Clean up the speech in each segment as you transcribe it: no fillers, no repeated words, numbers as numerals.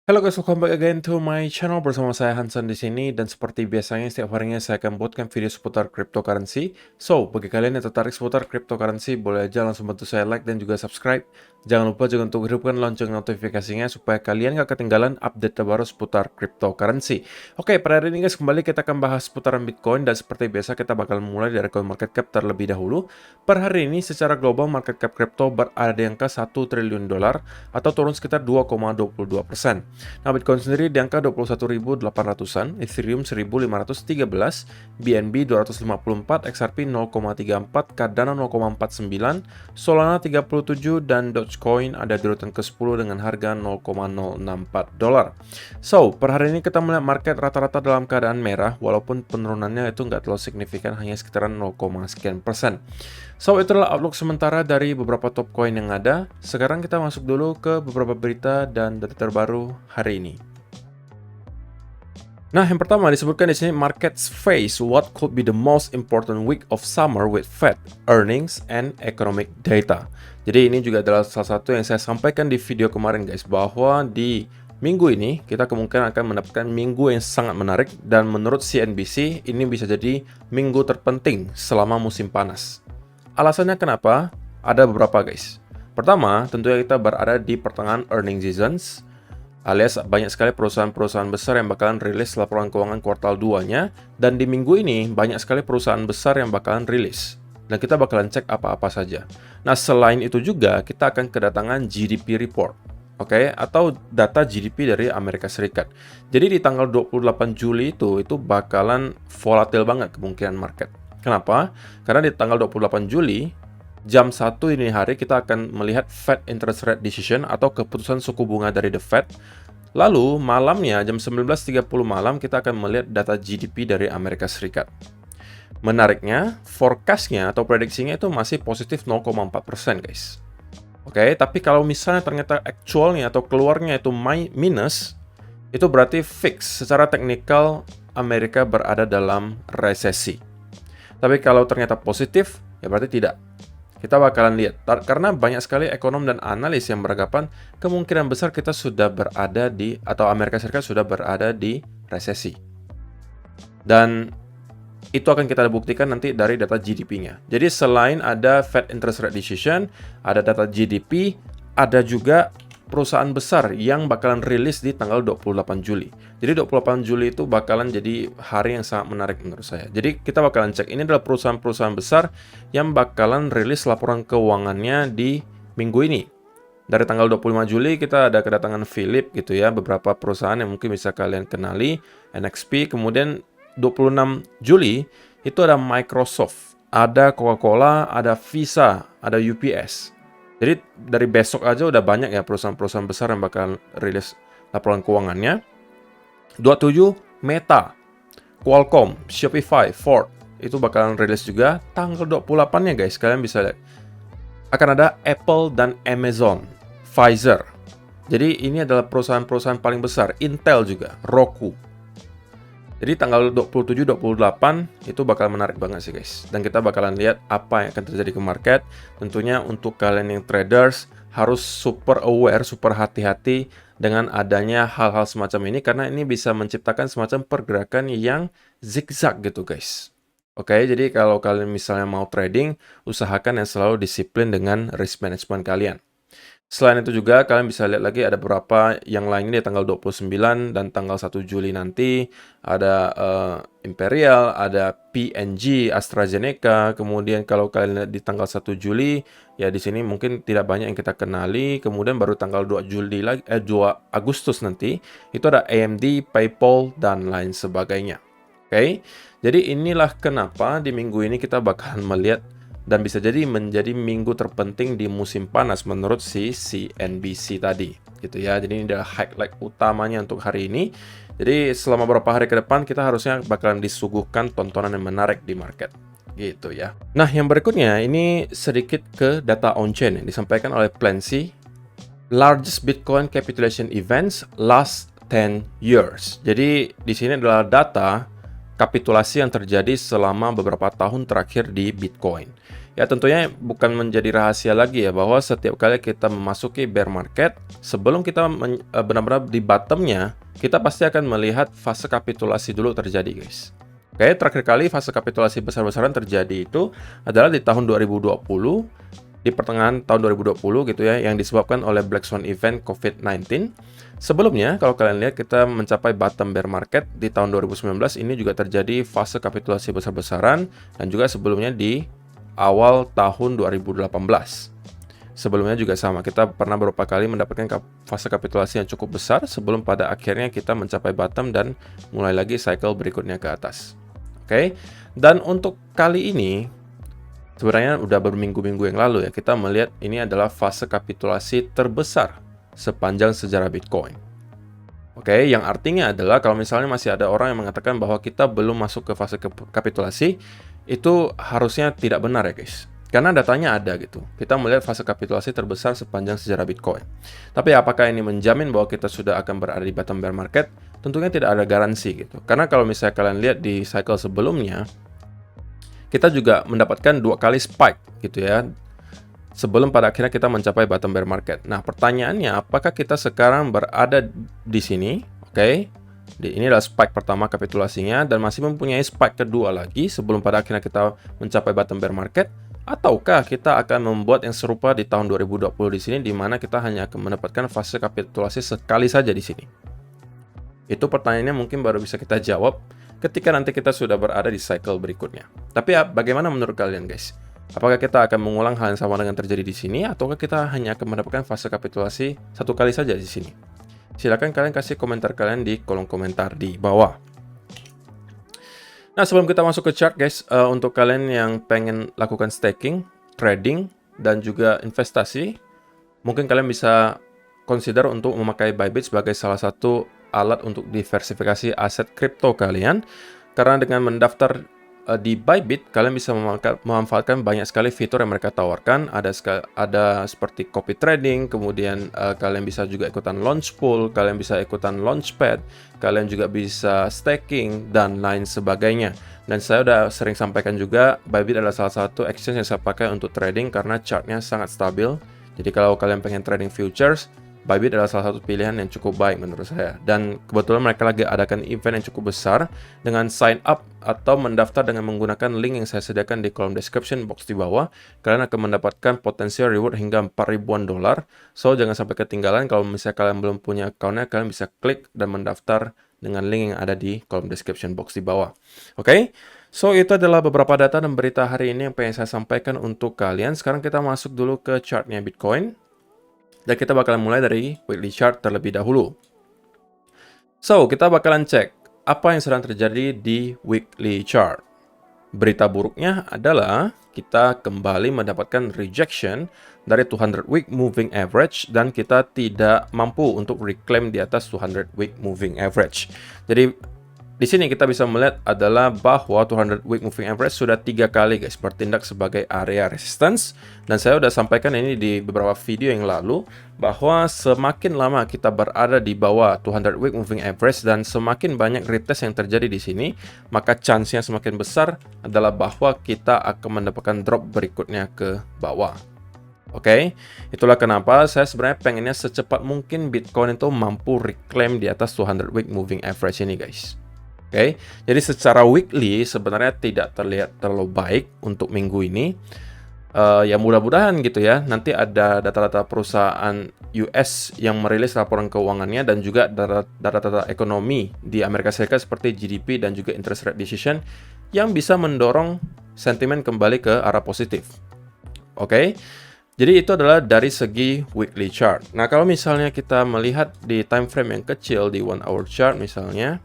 Halo guys, welcome back again to my channel. Bersama saya Hansen di sini, dan seperti biasanya setiap harinya saya akan buatkan video seputar cryptocurrency. So, bagi kalian yang tertarik seputar cryptocurrency, boleh aja langsung bantu saya like dan juga subscribe. Jangan lupa juga untuk hidupkan lonceng notifikasinya supaya kalian gak ketinggalan update terbaru seputar cryptocurrency. Oke, pada hari ini guys, kembali kita akan bahas seputaran Bitcoin, dan seperti biasa kita bakal mulai dari CoinMarketCap terlebih dahulu. Per hari ini secara global market cap crypto berada di angka 1 triliun dolar atau turun sekitar 2,22%. Nah, Bitcoin sendiri di angka 21.800-an, Ethereum 1.513, BNB 254, XRP 0,34, Cardano 0,49, Solana 37, dan Dogecoin ada di urutan ke-10 dengan harga 0,064 dolar. So, per hari ini kita melihat market rata-rata dalam keadaan merah, walaupun penurunannya itu nggak terlalu signifikan, hanya sekitaran 0, sekian persen. So, itulah outlook sementara dari beberapa top coin yang ada. Sekarang kita masuk dulu ke beberapa berita dan data terbaru hari ini. Nah, yang pertama disebutkan di sini, markets face what could be the most important week of summer with Fed earnings and economic data. Jadi ini juga adalah salah satu yang saya sampaikan di video kemarin guys, bahwa di minggu ini kita kemungkinan akan mendapatkan minggu yang sangat menarik, dan menurut CNBC ini bisa jadi minggu terpenting selama musim panas. Alasannya kenapa? Ada beberapa guys. Pertama, tentunya kita berada di pertengahan earning seasons, alias banyak sekali perusahaan-perusahaan besar yang bakalan rilis laporan keuangan kuartal 2-nya, dan di minggu ini banyak sekali perusahaan besar yang bakalan rilis. Dan kita bakalan cek apa-apa saja. Nah, selain itu juga kita akan kedatangan GDP report. Oke, atau data GDP dari Amerika Serikat. Jadi di tanggal 28 Juli itu bakalan volatil banget kemungkinan market. Kenapa? Karena di tanggal 28 Juli, jam 1 ini hari kita akan melihat Fed interest rate decision atau keputusan suku bunga dari The Fed. Lalu malamnya jam 19.30 malam kita akan melihat data GDP dari Amerika Serikat. Menariknya, forecast-nya atau prediksinya itu masih positif 0,4% guys. Oke, tapi kalau misalnya ternyata actualnya atau keluarnya itu minus, itu berarti fix secara teknikal Amerika berada dalam resesi. Tapi kalau ternyata positif, ya berarti tidak. Kita bakalan lihat, karena banyak sekali ekonom dan analis yang beranggapan kemungkinan besar kita sudah berada di, atau Amerika Serikat sudah berada di resesi. Dan itu akan kita buktikan nanti dari data GDP-nya. Jadi selain ada Fed interest rate decision, ada data GDP, ada juga perusahaan besar yang bakalan rilis di tanggal 28 Juli. Jadi 28 Juli itu bakalan jadi hari yang sangat menarik menurut saya. Jadi kita bakalan cek, ini adalah perusahaan-perusahaan besar yang bakalan rilis laporan keuangannya di minggu ini. Dari tanggal 25 Juli kita ada kedatangan Philip gitu ya, beberapa perusahaan yang mungkin bisa kalian kenali, NXP. Kemudian 26 Juli itu ada Microsoft, ada Coca-Cola, ada Visa, ada UPS. Jadi dari besok aja udah banyak ya perusahaan-perusahaan besar yang bakal rilis laporan keuangannya. 27 Meta, Qualcomm, Shopify, Ford itu bakalan rilis juga. Tanggal 28-nya guys, kalian bisa lihat. Akan ada Apple dan Amazon, Pfizer. Jadi ini adalah perusahaan-perusahaan paling besar, Intel juga, Roku. Jadi tanggal 27-28 itu bakal menarik banget sih guys. Dan kita bakalan lihat apa yang akan terjadi ke market. Tentunya untuk kalian yang traders harus super aware, super hati-hati dengan adanya hal-hal semacam ini. Karena ini bisa menciptakan semacam pergerakan yang zigzag gitu guys. Oke, jadi kalau kalian misalnya mau trading, usahakan yang selalu disiplin dengan risk management kalian. Selain itu juga kalian bisa lihat lagi ada beberapa yang lain di tanggal 29 dan tanggal 1 Juli nanti. Ada Imperial, ada P&G, AstraZeneca. Kemudian kalau kalian lihat di tanggal 1 Juli, ya di sini mungkin tidak banyak yang kita kenali. Kemudian baru tanggal 2 Juli lagi, 2 Agustus nanti, itu ada AMD, PayPal, dan lain sebagainya. Oke, jadi inilah kenapa di minggu ini kita bakalan melihat dan bisa jadi menjadi minggu terpenting di musim panas menurut si CNBC tadi gitu ya. Jadi ini adalah highlight utamanya untuk hari ini. Jadi selama beberapa hari ke depan kita harusnya bakalan disuguhkan tontonan yang menarik di market gitu ya. Nah, yang berikutnya ini sedikit ke data on-chain yang disampaikan oleh Plancy. Largest Bitcoin capitulation events last 10 years. Jadi di sini adalah data kapitulasi yang terjadi selama beberapa tahun terakhir di Bitcoin. Ya tentunya bukan menjadi rahasia lagi ya bahwa setiap kali kita memasuki bear market, sebelum kita benar-benar di bottomnya, kita pasti akan melihat fase kapitulasi dulu terjadi guys. Oke, terakhir kali fase kapitulasi besar-besaran terjadi itu adalah di tahun 2020, di pertengahan tahun 2020 gitu ya, yang disebabkan oleh Black Swan event COVID-19. Sebelumnya, kalau kalian lihat kita mencapai bottom bear market di tahun 2019, ini juga terjadi fase kapitulasi besar-besaran, dan juga sebelumnya di awal tahun 2018. Sebelumnya juga sama, kita pernah beberapa kali mendapatkan fase kapitulasi yang cukup besar sebelum pada akhirnya kita mencapai bottom dan mulai lagi cycle berikutnya ke atas. Oke, dan untuk kali ini sebenarnya udah berminggu-minggu yang lalu ya, kita melihat ini adalah fase kapitulasi terbesar sepanjang sejarah Bitcoin. Oke, yang artinya adalah kalau misalnya masih ada orang yang mengatakan bahwa kita belum masuk ke fase kapitulasi, itu harusnya tidak benar ya guys. Karena datanya ada gitu. Kita melihat fase kapitulasi terbesar sepanjang sejarah Bitcoin. Tapi apakah ini menjamin bahwa kita sudah akan berada di bottom bear market? Tentunya tidak ada garansi gitu. Karena kalau misalnya kalian lihat di cycle sebelumnya, kita juga mendapatkan 2 kali spike gitu ya, sebelum pada akhirnya kita mencapai bottom bear market. Nah, pertanyaannya apakah kita sekarang berada di sini? Oke. Ini adalah spike pertama kapitulasinya dan masih mempunyai spike kedua lagi sebelum pada akhirnya kita mencapai bottom bear market, ataukah kita akan membuat yang serupa di tahun 2020 di sini di mana kita hanya akan mendapatkan fase kapitulasi sekali saja di sini. Itu pertanyaannya mungkin baru bisa kita jawab ketika nanti kita sudah berada di cycle berikutnya. Tapi ya, bagaimana menurut kalian guys? Apakah kita akan mengulang hal yang sama dengan terjadi di sini, ataukah kita hanya akan mendapatkan fase kapitulasi satu kali saja di sini? Silakan kalian kasih komentar kalian di kolom komentar di bawah. Nah, sebelum kita masuk ke chart guys, untuk kalian yang pengen lakukan staking, trading, dan juga investasi, mungkin kalian bisa consider untuk memakai Bybit sebagai salah satu alat untuk diversifikasi aset kripto kalian. Karena dengan mendaftar di Bybit, kalian bisa memanfaatkan banyak sekali fitur yang mereka tawarkan. Ada seperti copy trading, kemudian kalian bisa juga ikutan launch pool, kalian bisa ikutan launchpad, kalian juga bisa staking, dan lain sebagainya. Dan saya udah sering sampaikan juga, Bybit adalah salah satu exchange yang saya pakai untuk trading karena chartnya sangat stabil. Jadi kalau kalian pengen trading futures, Bybit adalah salah satu pilihan yang cukup baik menurut saya. Dan kebetulan mereka lagi adakan event yang cukup besar dengan sign up atau mendaftar dengan menggunakan link yang saya sediakan di kolom description box di bawah. Kalian akan mendapatkan potensial reward hingga 4.000-an dolar. So, jangan sampai ketinggalan. Kalau misalnya kalian belum punya account-nya, kalian bisa klik dan mendaftar dengan link yang ada di kolom description box di bawah. Oke? So, itu adalah beberapa data dan berita hari ini yang pengen saya sampaikan untuk kalian. Sekarang kita masuk dulu ke chartnya Bitcoin. Dan kita bakalan mulai dari weekly chart terlebih dahulu. So, kita bakalan cek apa yang sedang terjadi di weekly chart. Berita buruknya adalah kita kembali mendapatkan rejection dari 200 week moving average dan kita tidak mampu untuk reclaim di atas 200 week moving average. Jadi di sini kita bisa melihat adalah bahwa 200 week moving average sudah 3 kali guys bertindak sebagai area resistance, dan saya sudah sampaikan ini di beberapa video yang lalu bahwa semakin lama kita berada di bawah 200 week moving average dan semakin banyak retest yang terjadi di sini, maka chance-nya semakin besar adalah bahwa kita akan mendapatkan drop berikutnya ke bawah. Oke, itulah kenapa saya sebenarnya pengennya secepat mungkin Bitcoin itu mampu reclaim di atas 200 week moving average ini guys. Oke, jadi secara weekly sebenarnya tidak terlihat terlalu baik untuk minggu ini. Ya mudah-mudahan gitu ya, nanti ada data-data perusahaan US yang merilis laporan keuangannya dan juga data-data ekonomi di Amerika Serikat seperti GDP dan juga interest rate decision yang bisa mendorong sentimen kembali ke arah positif. Oke, jadi itu adalah dari segi weekly chart. Nah, kalau misalnya kita melihat di time frame yang kecil di 1 hour chart misalnya,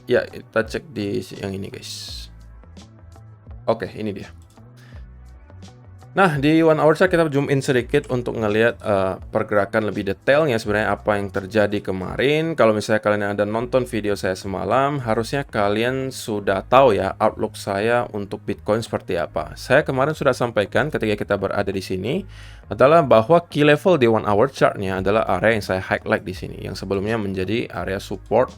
ya kita cek di yang ini guys. Oke, ini dia. Nah, di 1 hour chart kita zoom in sedikit untuk ngelihat pergerakan lebih detailnya sebenarnya apa yang terjadi kemarin. Kalau misalnya kalian ada nonton video saya semalam, harusnya kalian sudah tahu ya outlook saya untuk Bitcoin seperti apa. Saya kemarin sudah sampaikan ketika kita berada di sini adalah bahwa key level di 1 hour chartnya adalah area yang saya highlight di sini, yang sebelumnya menjadi area support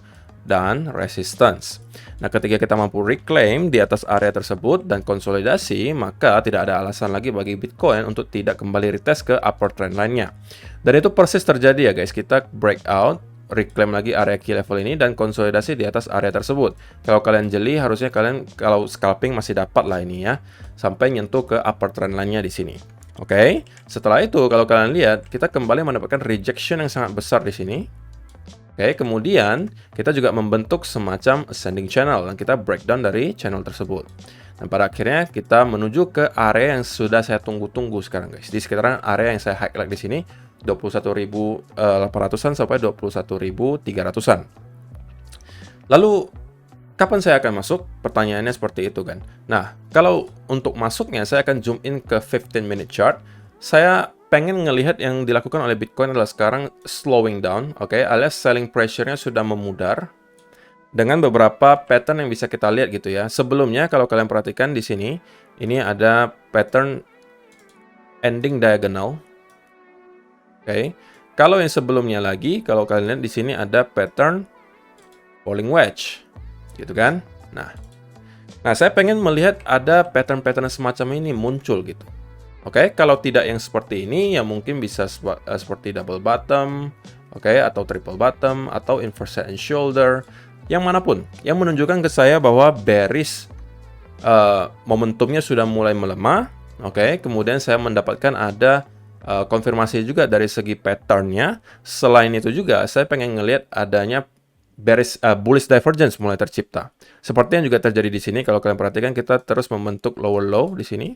dan resistance. Nah, ketika kita mampu reclaim di atas area tersebut dan konsolidasi, maka tidak ada alasan lagi bagi Bitcoin untuk tidak kembali retest ke upper trend line-nya. Dan itu persis terjadi ya guys, kita breakout, reclaim lagi area key level ini dan konsolidasi di atas area tersebut. Kalau kalian jeli, harusnya kalian kalau scalping masih dapat lah ini ya, sampai nyentuh ke upper trend line-nya di sini. Oke, setelah itu kalau kalian lihat, kita kembali mendapatkan rejection yang sangat besar di sini. Oke, kemudian kita juga membentuk semacam ascending channel dan kita breakdown dari channel tersebut. Dan pada akhirnya kita menuju ke area yang sudah saya tunggu-tunggu sekarang guys. Di sekitaran area yang saya highlight di sini 21.800-an sampai 21.300-an. Lalu kapan saya akan masuk? Pertanyaannya seperti itu kan. Nah, kalau untuk masuknya saya akan zoom in ke 15-minute chart. Saya pengen ngelihat yang dilakukan oleh Bitcoin adalah sekarang slowing down, oke, alias selling pressure-nya sudah memudar dengan beberapa pattern yang bisa kita lihat gitu ya. Sebelumnya kalau kalian perhatikan di sini, ini ada pattern ending diagonal. Oke. Kalau yang sebelumnya lagi, kalau kalian lihat di sini ada pattern falling wedge. Gitu kan? Nah, saya pengen melihat ada pattern-pattern semacam ini muncul gitu. Oke, kalau tidak yang seperti ini, ya mungkin bisa seperti double bottom, oke, atau triple bottom, atau inverse head and shoulder, yang manapun, yang menunjukkan ke saya bahwa bearish momentumnya sudah mulai melemah, oke, kemudian saya mendapatkan ada konfirmasi juga dari segi patternnya. Selain itu juga, saya pengen ngelihat adanya bearish bullish divergence mulai tercipta. Seperti yang juga terjadi di sini, kalau kalian perhatikan kita terus membentuk lower low di sini.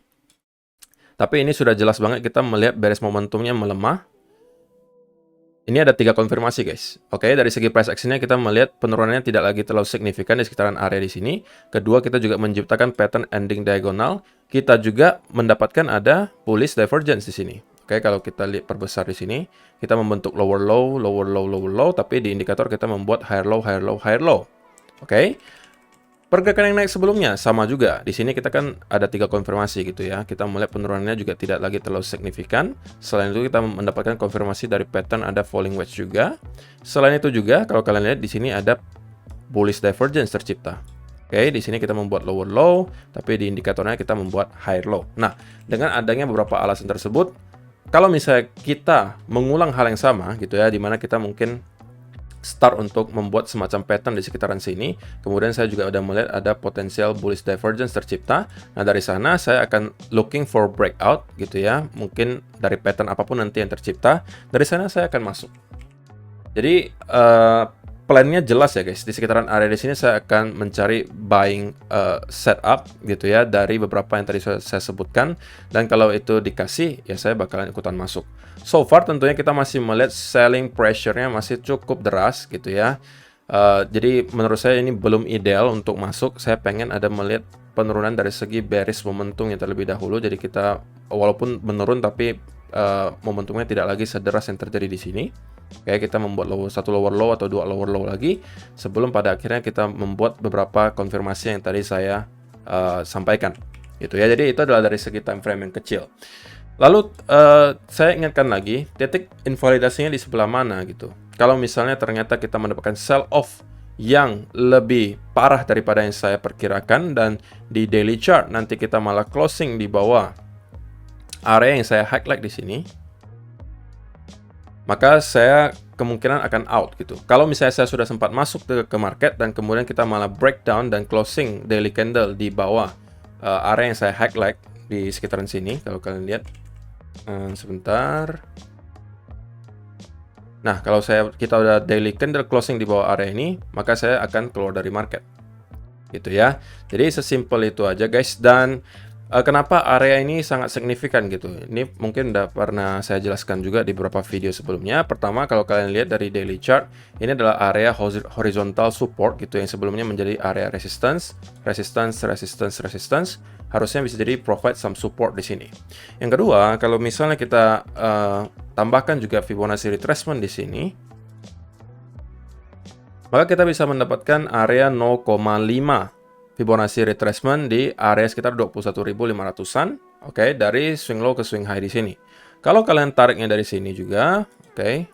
Tapi ini sudah jelas banget kita melihat bearish momentumnya melemah. Ini ada 3 konfirmasi guys. Oke, dari segi price action-nya kita melihat penurunannya tidak lagi terlalu signifikan di sekitaran area di sini. Kedua, kita juga menciptakan pattern ending diagonal. Kita juga mendapatkan ada bullish divergence di sini. Oke, kalau kita lihat perbesar di sini, kita membentuk lower low, lower low, lower low, tapi di indikator kita membuat higher low, higher low, higher low. Oke. Pergerakan yang naik sebelumnya sama juga. Di sini kita kan ada 3 konfirmasi gitu ya. Kita melihat penurunannya juga tidak lagi terlalu signifikan. Selain itu kita mendapatkan konfirmasi dari pattern ada falling wedge juga. Selain itu juga kalau kalian lihat di sini ada bullish divergence tercipta. Oke, di sini kita membuat lower low, tapi di indikatornya kita membuat higher low. Nah, dengan adanya beberapa alasan tersebut, kalau misalnya kita mengulang hal yang sama gitu ya, di mana kita mungkin start untuk membuat semacam pattern di sekitaran sini. Kemudian saya juga udah melihat ada potensial bullish divergence tercipta. Nah, dari sana saya akan looking for breakout gitu ya. Mungkin dari pattern apapun nanti yang tercipta. Dari sana saya akan masuk. Jadi plannya jelas ya guys. Di sekitaran area di sini saya akan mencari buying setup gitu ya dari beberapa yang tadi saya sebutkan. Dan kalau itu dikasih ya saya bakalan ikutan masuk. So far tentunya kita masih melihat selling pressure-nya masih cukup deras gitu ya. Jadi menurut saya ini belum ideal untuk masuk. Saya pengen ada melihat penurunan dari segi bearish momentum yang terlebih dahulu. Jadi kita walaupun menurun tapi momentumnya tidak lagi sederas yang terjadi di sini. Oke, kita membuat satu lower low atau 2 lower low lagi sebelum pada akhirnya kita membuat beberapa konfirmasi yang tadi saya sampaikan. Gitu ya. Jadi itu adalah dari segi time frame yang kecil. Lalu saya ingatkan lagi, titik invalidasinya di sebelah mana gitu. Kalau misalnya ternyata kita mendapatkan sell off yang lebih parah daripada yang saya perkirakan dan di daily chart nanti kita malah closing di bawah area yang saya highlight di sini, maka saya kemungkinan akan out gitu. Kalau misalnya saya sudah sempat masuk ke market dan kemudian kita malah breakdown dan closing daily candle di bawah area yang saya highlight di sekitaran sini, kalau kalian lihat. Sebentar. Nah, kalau kita udah daily candle closing di bawah area ini, maka saya akan keluar dari market. Gitu ya. Jadi sesimpel itu aja guys. Dan kenapa area ini sangat signifikan gitu. Ini mungkin udah pernah saya jelaskan juga di beberapa video sebelumnya. Pertama, kalau kalian lihat dari daily chart, ini adalah area horizontal support gitu yang sebelumnya menjadi area resistance, resistance, resistance, resistance. Harusnya bisa jadi provide some support di sini. Yang kedua, kalau misalnya kita tambahkan juga Fibonacci retracement di sini, maka kita bisa mendapatkan area 0,5 Fibonacci retracement di area sekitar 21.500-an, oke, dari swing low ke swing high di sini. Kalau kalian tariknya dari sini juga, oke.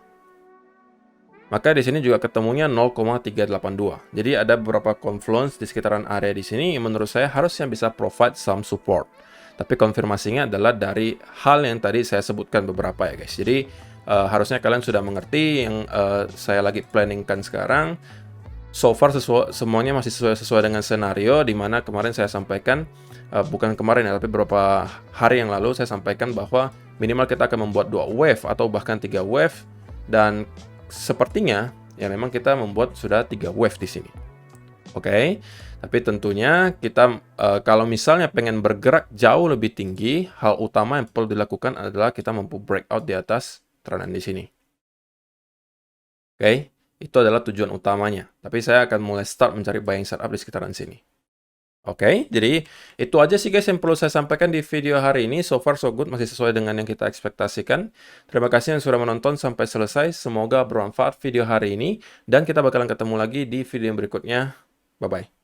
Maka di sini juga ketemunya 0,382. Jadi ada beberapa confluence di sekitaran area di sini yang menurut saya harusnya bisa provide some support. Tapi konfirmasinya adalah dari hal yang tadi saya sebutkan beberapa ya guys. Jadi harusnya kalian sudah mengerti yang saya lagi planningkan sekarang. So far semuanya masih sesuai dengan senario di mana kemarin saya sampaikan, bukan kemarin ya, tapi beberapa hari yang lalu saya sampaikan bahwa minimal kita akan membuat 2 wave atau bahkan 3 wave, dan sepertinya ya memang kita membuat sudah 3 wave di sini. Oke, tapi tentunya kita kalau misalnya pengen bergerak jauh lebih tinggi, hal utama yang perlu dilakukan adalah kita mampu breakout di atas trend di sini. Oke, itu adalah tujuan utamanya. Tapi saya akan mulai start mencari buying setup di sekitaran sini. Oke, jadi itu aja sih guys yang perlu saya sampaikan di video hari ini. So far so good, masih sesuai dengan yang kita ekspektasikan. Terima kasih yang sudah menonton sampai selesai. Semoga bermanfaat video hari ini. Dan kita bakalan ketemu lagi di video yang berikutnya. Bye-bye.